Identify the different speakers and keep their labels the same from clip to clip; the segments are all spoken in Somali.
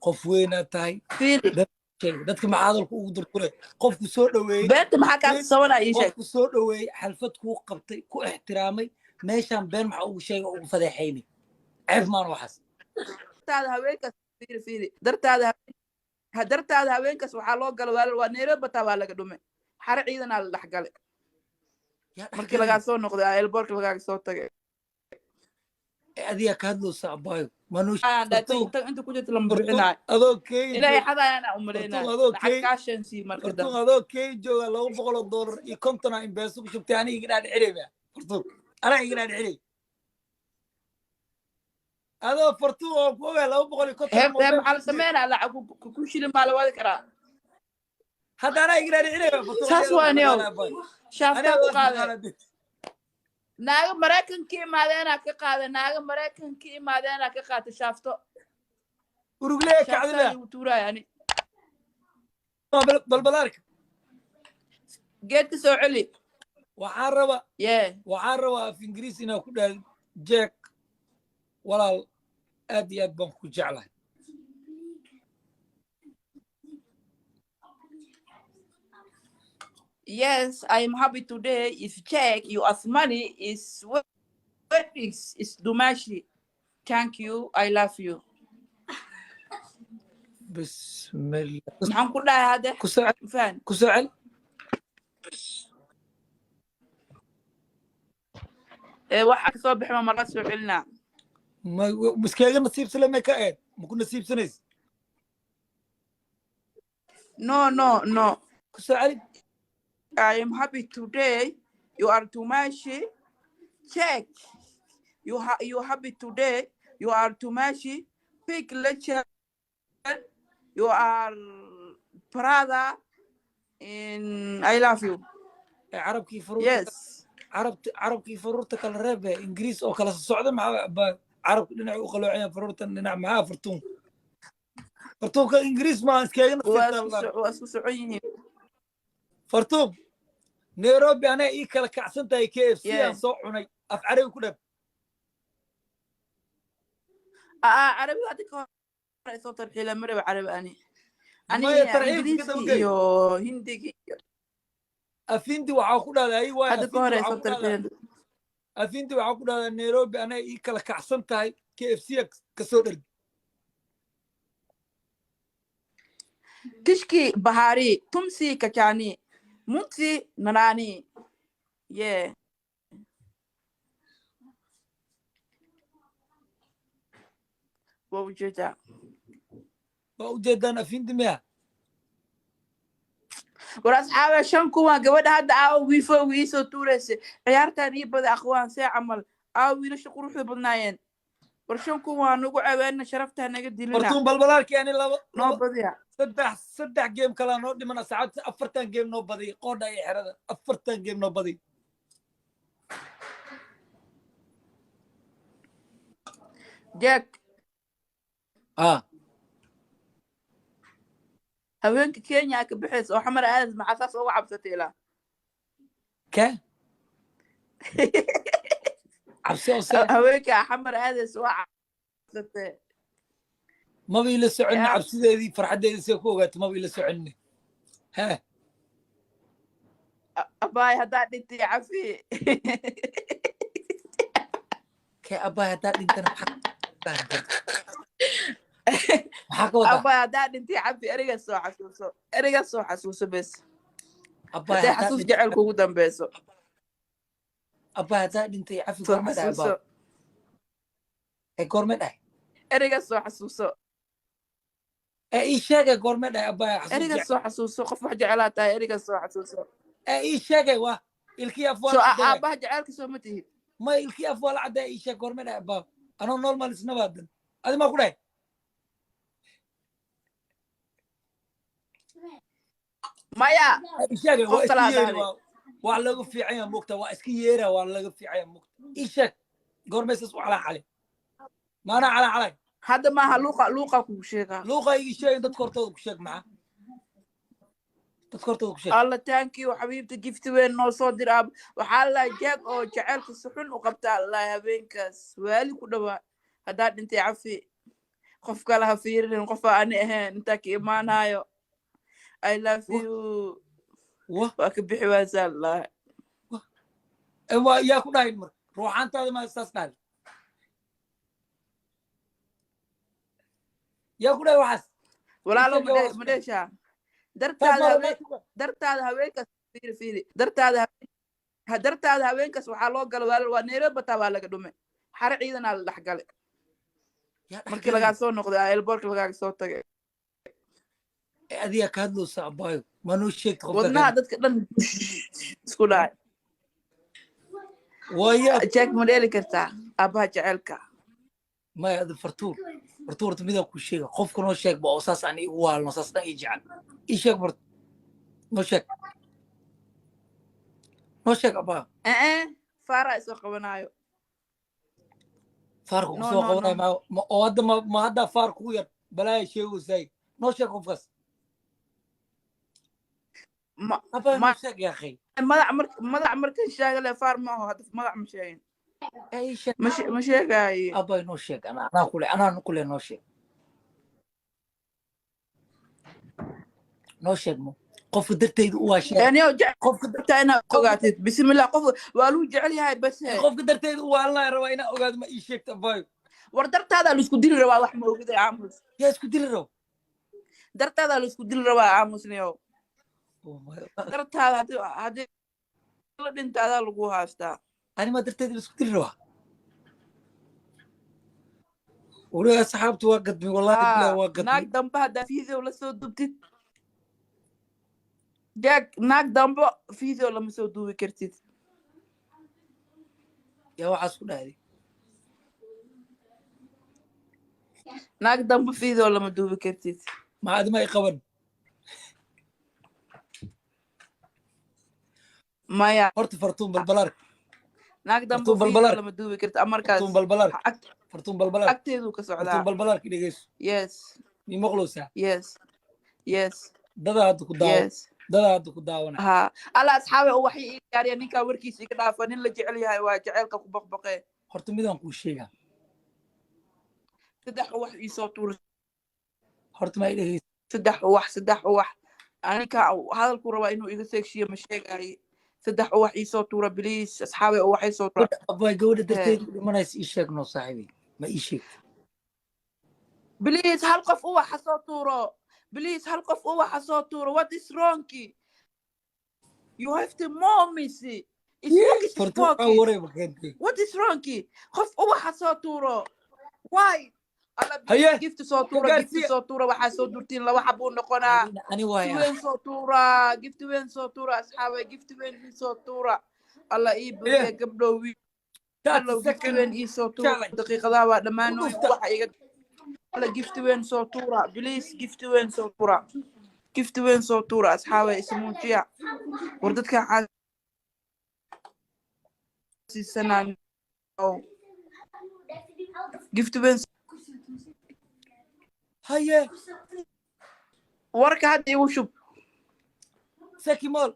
Speaker 1: qof weyn tahay
Speaker 2: fiiri
Speaker 1: dadka macadalku ugu durkule qofku soo dhaweeyay
Speaker 2: beenta maxaa kaa sawanaa ii sheeg
Speaker 1: qofku soo dhaweeyay xalfad kuu qabtay ku ixtiraamay meeshaan been maxaa ugu sheegay ugu fadeexaynay ceeb maan waxaas
Speaker 2: dartaada haweenkaas fiiri dartaada haweenkaas waxaa loo gala waa Nairobi bataa waa laga dhumay xare ciidanaa la dhexgalay markii lagaa soo noqday airport lagaaga soo tagay
Speaker 1: adiga ka hadloosa abaayo
Speaker 2: inta ku jirta lama bixinaay
Speaker 1: adoo kay
Speaker 2: ilaahay xadaayana u maleynaa lacag kaashan sii marka
Speaker 1: dambe adoo kay jooga $200 iyo $50 in beeso ku shubtay aniga iga dhaadhicilay fartuun ana iga dhaadhicilay adoo fartuun oo ku ogaa $250
Speaker 2: heeb maxaa la sameynaa lacag ku shilin maa la wadi karaa
Speaker 1: hadda ana iga dhaadhicilay fartuun
Speaker 2: saas waa neew shaaftaa ku qaaday naaga Mareykanka imaadeena ka qaaday naaga Mareykanka imaadeena ka qaatay shaafto
Speaker 1: urugle kacdina
Speaker 2: uu tuurayani
Speaker 1: balbalaarka
Speaker 2: geedka soo celi
Speaker 1: waxaan rabaa af ingiriis inaan ku dhahay Jack walaal aad iyo aad baan ku jeclahay
Speaker 2: Yes, I am happy today. If check you as money is what is Dumashi. Thank you. I love you.
Speaker 1: Bismillah.
Speaker 2: محن كلها هذا.
Speaker 1: كسعل. كسعل.
Speaker 2: واحد صبح ما مرات سعلنا.
Speaker 1: ما مسكين نصيب سلامة كائن. ما كنا نصيب سنيس.
Speaker 2: No.
Speaker 1: كسعل.
Speaker 2: I am happy today. You are Tumashi. Check. You happy today. You are Tumashi. Big lecture. You are brother. In I love you.
Speaker 1: عرب كيف فروت.
Speaker 2: Yes.
Speaker 1: عرب كيف فروت كلا ربع إنجليز أو كلا السعودية مع عرب لنا وقالوا عيا فروت لنا معاه فرتون. فرتون كإنجليز ما إسكاين.
Speaker 2: واسوسعيني.
Speaker 1: فرتون. نيروبي أنا إيكلا كعسنتا KFC صوعني أفعله كله.
Speaker 2: عربي هذيك صوت الحيلة مرة عربي أنا إنجليزي يو هندي
Speaker 1: أفندي وعقول هذا أيوة
Speaker 2: هذيك هو صوت الحيلة
Speaker 1: أفندي وعقول هذا نيروبي أنا إيكلا كعسنتا KFC كسودر
Speaker 2: كشكي بهاري تمسي كجاني مونتي نراني
Speaker 1: ووجد أنا فين دمية
Speaker 2: وراس حاجة شنكوا جود هذا أو ويسو تورس عيارتني بدأ أخوان ساعة عمل أو ويلش قروح البناين ورشنكوا نقول أنا شرفتها نقد لنا
Speaker 1: فرتون بالبلارك يعني لا
Speaker 2: نو بديع
Speaker 1: صدق جيم كلا نود من ساعات أفرتان جيم نو بدي قودا يحرد أفرتان جيم نو بدي
Speaker 2: جاك هوينك كينيا كبحث أو حمر عايز مع أساس أو عبستي له
Speaker 1: عبسي
Speaker 2: هوينك حمر عايز أو عبستي
Speaker 1: ما بيلسوا عنا عبسي ذي فرحة ذي سيكوغات ما بيلسوا عني ها
Speaker 2: أباي هداد انتي عفي
Speaker 1: أباي هداد انت نحق
Speaker 2: أباي هداد انتي عفي أريقا سو حسوسو بس أباي حسوس جعل كوغدان بيسو
Speaker 1: أباي هداد انتي عفي قرمت أباي قرمت
Speaker 2: أريقا سو حسوسو
Speaker 1: إيشاقة قرمت أباي حسوس
Speaker 2: أريقا سو حسوسو قف واحد جعلاتها أريقا سو حسوسو
Speaker 1: إيشاقة واه الكي أفوال
Speaker 2: سو أباي جعلك سو متهي
Speaker 1: ما الكي أفوال عدا إيشاقة قرمت أباي أنا نورمال سنبادن هذا ما أقوله
Speaker 2: مايا
Speaker 1: إيشاقة وإسكييرا وعلى في عين مكتة وإسكييرا وعلى في عين مكتة إيشاق قرمت سو على حالي ما أنا على
Speaker 2: هذا ما لوقا كوشيكا
Speaker 1: لوقا يجي شيء أنت تذكرته كوشيك معه تذكرته كوشيك
Speaker 2: الله تانكي وحبيبتي جفت وين نو صدر أب وحالا جاك أو جعلك السحن وقبت الله يا بينكس والي كده هداد انت عفي qof kale ha fiirinin qof aan ahayn inta ka imaanayo I love you waa ka bixi waaysaa la
Speaker 1: waa yaa ku dhahay mar ruuxaantaada ma istaas dhahay yaa ku dhahay waxaas
Speaker 2: walaalo madheesha dartaada haweenkaas fiiri dartaada haweenkaas waxaa loo galo waa Nairobi taa waa laga dhume xare ciidan la dhaxgale markii laga soo noqday airport laga soo tagay
Speaker 1: adiga ka hadloosa abaayo ma noo sheegto
Speaker 2: wadnaha dadka dhan isku dhaay
Speaker 1: waya
Speaker 2: check model kartaa abaha jaceelka
Speaker 1: ma ada fartuur mida ku sheega qofku noo sheeg ba oo saas aan igu waalno saas dhan ii jecel ii sheeg bart noo sheeg abaa
Speaker 2: faara isoo qabanayo
Speaker 1: faarku soo qabanayo ma oo hadda ma hadda faarku yar balaa sheego say noo sheeg qofkaas ما شاق يا اخي
Speaker 2: مدع مركز شاغله فار ما هو هدف مدع مشاين
Speaker 1: اي شيء
Speaker 2: مش هيك
Speaker 1: ابا نو شيك انا نقول نو شيك نو شيك مو قف درتيد waa sheeg
Speaker 2: يعني قف درتayna ogaatid بسم الله قف waalu jecel yahay bas
Speaker 1: qof darteed waa la rabaa ina ogaad ma ii sheegta baayo
Speaker 2: war dartaada la isku dili rabaa wax ma ogday aamus
Speaker 1: yaa isku dili rabo
Speaker 2: dartaada la isku dili rabaa aamusniyo dartaada hadii la dhintaada lagu haastaa
Speaker 1: ani ma darteed la isku dili rabaa wala asxaabtu waa qadmi wallahi bilaa waa qadmi
Speaker 2: naag damba hada fiidiyo la soo dubtid jack naag damba fiidiyo lama soo duubi kartid
Speaker 1: yaa waxaas ku dhahday
Speaker 2: naag damba fiidiyo lama duubi kartid
Speaker 1: ma adma ay qaban
Speaker 2: maya
Speaker 1: horta fartuun balbalar
Speaker 2: naag damba fiidiyo lama duubi kartid amarkaas
Speaker 1: fartuun balbalar
Speaker 2: agteedu ka socdaa
Speaker 1: fartuun balbalar ki dhageyso
Speaker 2: yes
Speaker 1: mi maqloosa
Speaker 2: yes
Speaker 1: dada hadda ku daawana
Speaker 2: ha ala asxaabe oo waxay ii gaariyeen ninka warkiisa iga dhaafa nin la jecel yahay waa jaceelka ku baqbaqee
Speaker 1: horta midaan kuu sheegaa
Speaker 2: saddex wax ii soo tuur
Speaker 1: horta ma idhahay
Speaker 2: saddex wax anika hadalku rabaa inuu iga seegshiyo ma sheegaaye saddex wax ii soo tuura please asxaabe oo waxay soo tuura
Speaker 1: abay gabadha darteed dhimanaysa ii sheeg noo saaxiibay ma ii sheeg
Speaker 2: please hal qof wax soo tuuro please hal qof wax soo tuuro what is wrong you have to mommy see what is wrong qof wax soo tuuro why alla gift soo tuuro waxa soo durtiin laba xabo noqonaa
Speaker 1: ani waaya
Speaker 2: ween soo tuura asxaabe gift ween soo tuura alla ii buuga gabdhowi alla gift ween ii soo tuura daqiiqadaha waa dhamaan waxa iga alla gift ween soo tuura please gift ween soo tuura asxaabe ismuujiya war dadka xasiisanaan gift ween
Speaker 1: haye
Speaker 2: warka hadda igu shub
Speaker 1: sakimol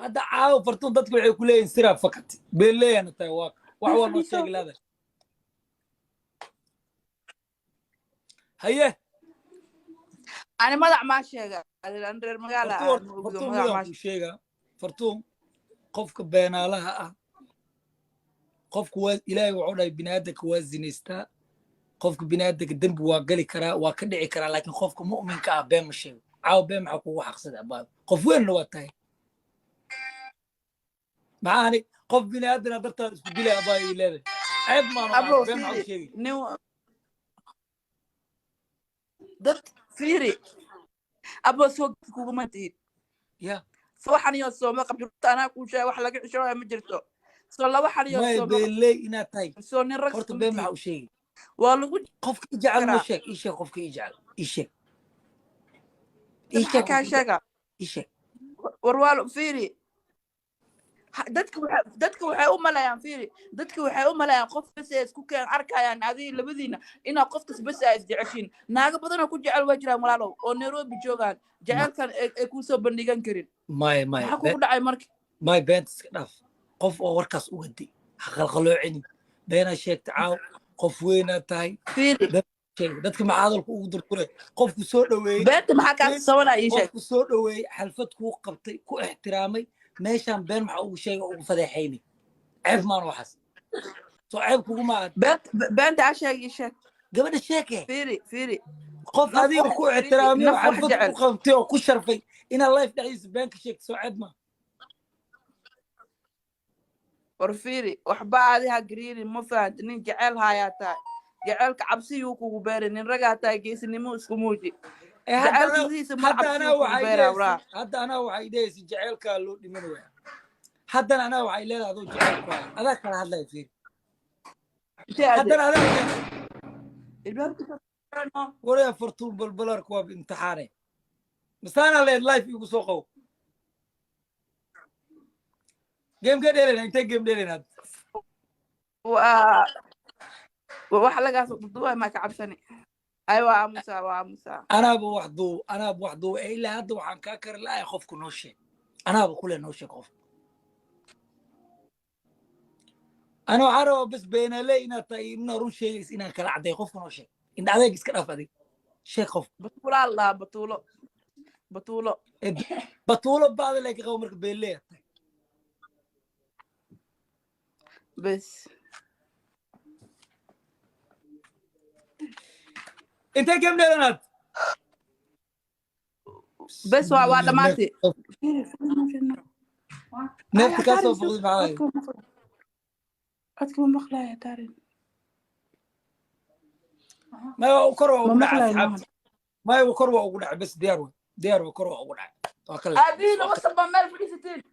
Speaker 1: hadda caawo fartuun dadku waxay ku leeyihin siraa fakati beeleeyana tahay waa wax noo sheegi laada haye
Speaker 2: ani madax maa sheega reer magaala
Speaker 1: sheega fartuun qofka beenaalaha ah qofku waa ilaahay wuxuu dhahay biniaadanka waa zinaystaa qofka biniaadanka dembi waa gali karaa waa ka dhici karaa laakiin qofka mu'minka ah been ma sheego caawa been maxaa kugu xaqsada abaa qof weynna waa tahay maxaani qof biniaadana dartaada isku dilay abaa ii leedahay ceeb maano been maxaa u sheegi
Speaker 2: dad fiiri abo soo kuguma tiid
Speaker 1: ya
Speaker 2: soo xaniyo soo ma qabta anaa ku sheeg wax laga xishooyo ma jirto soo laba xaniyo soo
Speaker 1: ma beelay inaad tahay
Speaker 2: soo nin rag
Speaker 1: horta been maxaa u sheegi
Speaker 2: waa lagu
Speaker 1: qofka ijecel ma sheeg ii sheeg qofka ijecel ii sheeg
Speaker 2: ka sheega
Speaker 1: ii sheeg
Speaker 2: war waa fiiri dadka waxay u malayaan fiiri dadka waxay u malayaan qof bas ay isku keen arkayaan adii labadiina ina qofkas bas ay isjeceshiin naaga badan oo ku jecel waa jiraan walaalow oo Nairobi joogaan jecelkan ay ku soo bandhigan karin waxa ku dhacay markii
Speaker 1: bent iska dhaaf qof oo warkaas u wadi qalqaloocin beena sheegta caaw qof weyna tahay
Speaker 2: fiiri
Speaker 1: dadka macadalku ugu durduray qofku soo dhaweeyay
Speaker 2: beenta maxaa kaa sabanaa ii sheeg
Speaker 1: qofku soo dhaweeyay xalfad kuu qabtay ku ixtiraamay meeshaan been maxaa ugu sheegay ugu fadeexaynay ceeb maan waxaas soo ceeb kuguma aad
Speaker 2: beenta aa sheeg ii sheeg
Speaker 1: gabadha sheeke
Speaker 2: fiiri
Speaker 1: qof adiga ku ixtiraamay oo xalfad ku qabtay oo ku sharfay inaad life dhexdiisa been ka sheegto soo ceeb maa
Speaker 2: war fiiri waxba adi ha gariirin ma fahanti nin jecel haayaa tahay jecelka cabsiyuu kugu beeray nin ragaa tahay geesinimo isku muuji jecelkiisa mar cabsiyuu kugu beeraa wraa
Speaker 1: hadda anaa waxay dhehaysa jecelkaa loo dhiman waya haddana anaa waxay leedahay adoo jecelku haya adaa kala hadlaya fiiri haddana adaa waraya fartuun balbalarka waa imtixaane masaana leed life igu soo qabo game ka dheelena intee game dheelena
Speaker 2: wax lagaas duduwa ma ka cabsani ay waa aamusa
Speaker 1: anaaba wax duu ilaa hadda waxaan kaa kari lahay qofku noo sheeg anaaba kule noo sheeg qof ana waxaan rabaa bas beenaale inaad tahay ina run sheegays inaan kala cadday qofku noo sheeg indha adeeg iska dhaaf adig sheeg qof batuulo baada lay ka qabo marka beeleya tahay
Speaker 2: بس
Speaker 1: انت كم ليلة
Speaker 2: بس وعد ماتي
Speaker 1: نفسك كاسو فوق معاي
Speaker 2: أتكلم مخلا يا تارين
Speaker 1: ما يوكروا أصحاب ما يوكروا أقول بس ديارو كروا أقول
Speaker 2: أبي لو وصل بمال فلوس